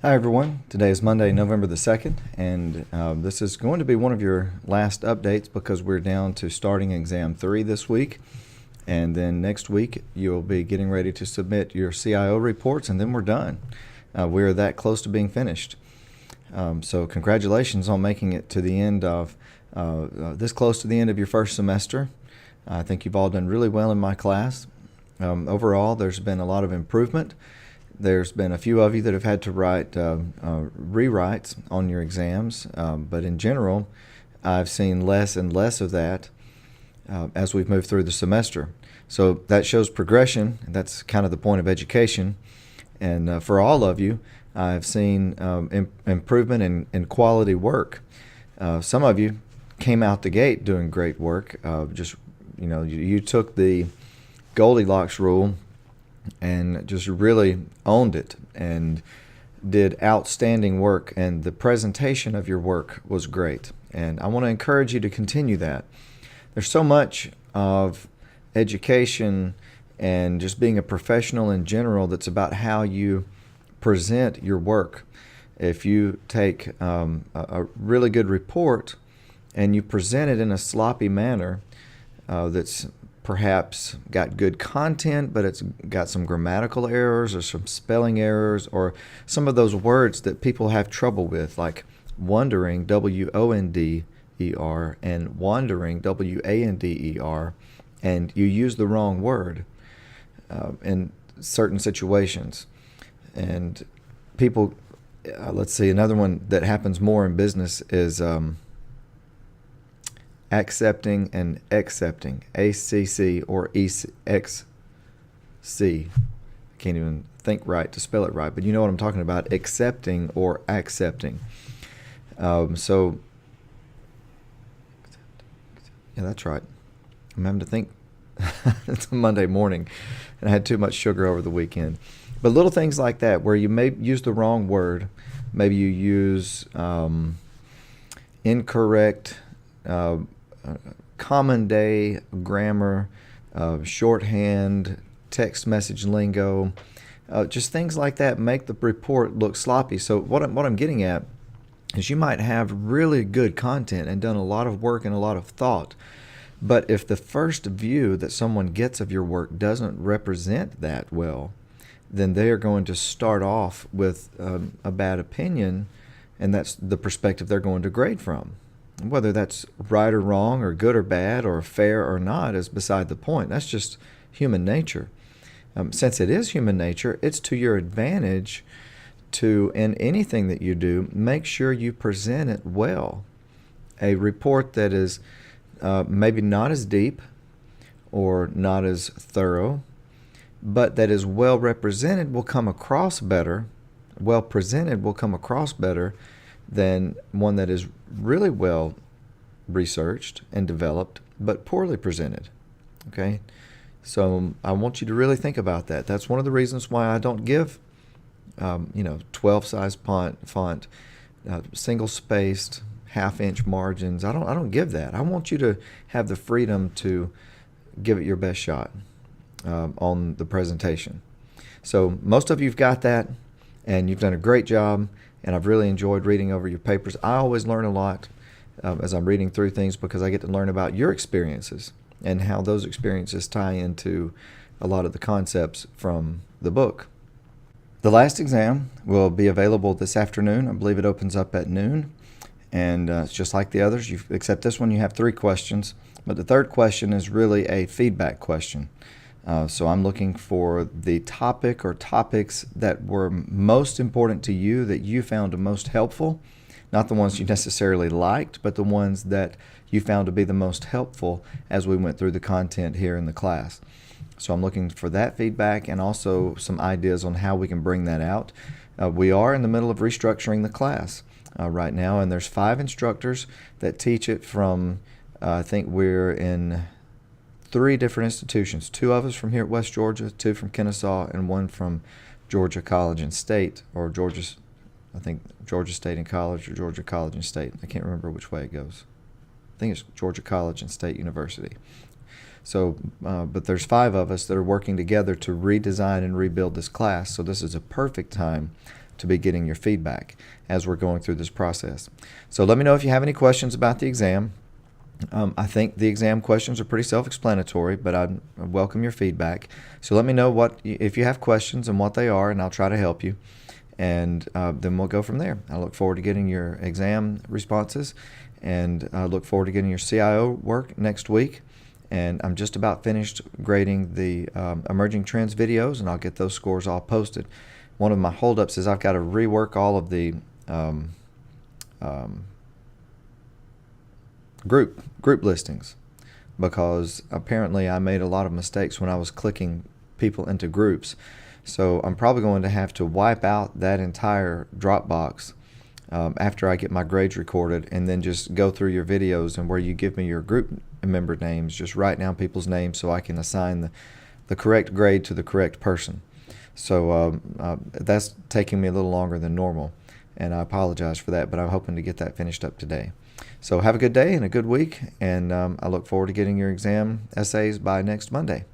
Hi everyone. Today is Monday, November the 2nd, and this is going to be one of your last updates because we're down to starting exam 3 this week. And then next week you'll be getting ready to submit your CIO reports, and then we're done. We're that close to being finished. So congratulations on making it to the end of this close to the end of your first semester. I think you've all done really well in my class. Overall, there's been a lot of improvement. There's been a few of you that have had to write rewrites on your exams, but in general, I've seen less and less of that as we've moved through the semester. So that shows progression, and that's kind of the point of education. And for all of you, I've seen improvement in quality work. Some of you came out the gate doing great work. You took the Goldilocks rule and just really owned it and did outstanding work, and the presentation of your work was great. And I want to encourage you to continue that. There's so much of education and just being a professional in general that's about how you present your work. If you take a really good report and you present it in a sloppy manner that's perhaps got good content, but it's got some grammatical errors or some spelling errors or some of those words that people have trouble with, like wondering, W-O-N-D-E-R, and wandering, W-A-N-D-E-R, and you use the wrong word in certain situations. And people, let's see, another one that happens more in business is accepting and accepting, A-C-C or E-X-C. I can't even think right to spell it right, but you know what I'm talking about, accepting or accepting. So, yeah, that's right. I'm having to think. It's a Monday morning, and I had too much sugar over the weekend. But little things like that, where you may use the wrong word, maybe you use incorrect common day grammar, shorthand, text message lingo, just things like that make the report look sloppy. So what I'm getting at is you might have really good content and done a lot of work and a lot of thought, but if the first view that someone gets of your work doesn't represent that well, then they are going to start off with a bad opinion, and that's the perspective they're going to grade from. Whether that's right or wrong or good or bad or fair or not is beside the point. That's just human nature. Since it is human nature, it's to your advantage to, in anything that you do, make sure you present it well. A report that is maybe not as deep or not as thorough, but that is well represented will come across better. Well presented will come across better than one that is really well researched and developed, but poorly presented. Okay? So I want you to really think about that. That's one of the reasons why I don't give, 12 size font, single-spaced, half-inch margins. I don't give that. I want you to have the freedom to give it your best shot on the presentation. So most of you've got that, and you've done a great job. And I've really enjoyed reading over your papers. I always learn a lot as I'm reading through things because I get to learn about your experiences and how those experiences tie into a lot of the concepts from the book. The last exam will be available this afternoon. I believe it opens up at noon. And it's just like the others, except this one you have 3 questions. But the third question is really a feedback question. So I'm looking for the topic or topics that were most important to you, that you found most helpful. Not the ones you necessarily liked, but the ones that you found to be the most helpful as we went through the content here in the class. So I'm looking for that feedback and also some ideas on how we can bring that out. We are in the middle of restructuring the class right now, and there's 5 instructors that teach it from, I think we're in 3 different institutions. 2 of us from here at West Georgia, 2 from Kennesaw, and 1 from Georgia College and State, or Georgia State and College, or Georgia College and State. I can't remember which way it goes. I think it's Georgia College and State University. So, but there's 5 of us that are working together to redesign and rebuild this class. So this is a perfect time to be getting your feedback as we're going through this process. So let me know if you have any questions about the exam. I think the exam questions are pretty self-explanatory, but I welcome your feedback. So let me know if you have questions and what they are, and I'll try to help you. And then we'll go from there. I look forward to getting your exam responses, and I look forward to getting your CIO work next week. And I'm just about finished grading the emerging trends videos, and I'll get those scores all posted. One of my holdups is I've got to rework all of the group listings, because apparently I made a lot of mistakes when I was clicking people into groups. So I'm probably going to have to wipe out that entire Dropbox after I get my grades recorded, and then just go through your videos, and where you give me your group member names, just write down people's names so I can assign the correct grade to the correct person. So that's taking me a little longer than normal, and I apologize for that, but I'm hoping to get that finished up today. So have a good day and a good week, and I look forward to getting your exam essays by next Monday.